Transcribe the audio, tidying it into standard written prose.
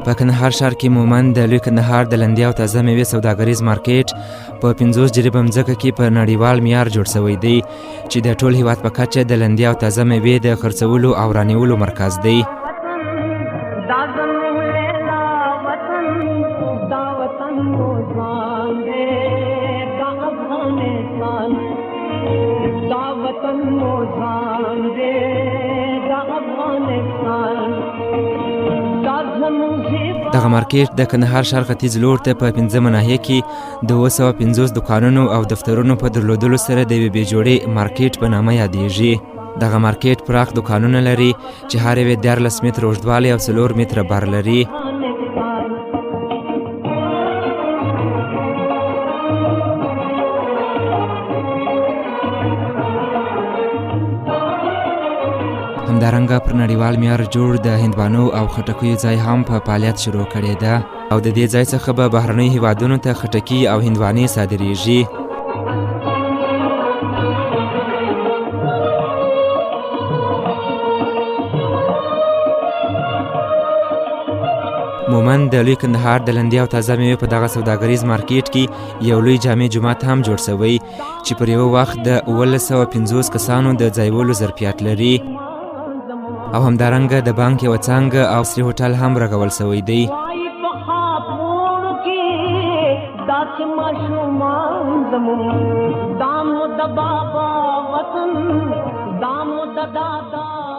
په کندهار ښار کې مومند د لوی کندهار د لندې او تازه میوې سوداګریز مارکیټ په 50 جریبه مځکه کې په نړیوال معیار جوړ شوی دی چې د ټول هیواد په کچه د لندې او تازه میوې د خرڅولو او رانیولو مرکز دی. دغه مارکیټ د کندهار ښار ختیځ لور ته په 15 ناحیه کې د 250 دکانونو او دفترونو په درلودلو سره د یوې بې جوړې مارکیټ په نامه یادیږي. دغه مارکیټ پراخ دکانونه لري چې هر یو 14 متره اوږدوالی او 4 متره بر لري. همدارنګه پر نړیوال معیار جوړ د هندوانو او خټکیو ځای هم په فعالیت شروع کړی ده او د دې ځای څخه به بهرنیو هیوادونو ته خټکي او هندوانې صادریږي. مومند د لوی کندهار د لندې او تازه میوې په دغه سوداګریز مارکیټ کې یو لوی جامع جومات هم جوړ شوی چې پر یو وخت د 1950 کسانو د ځایولو ظرفیت لري او همدارنګه د بانک یوه څانګه او سری هوټل هم رغول شوی دی. دام د بابا وطن دام د دادا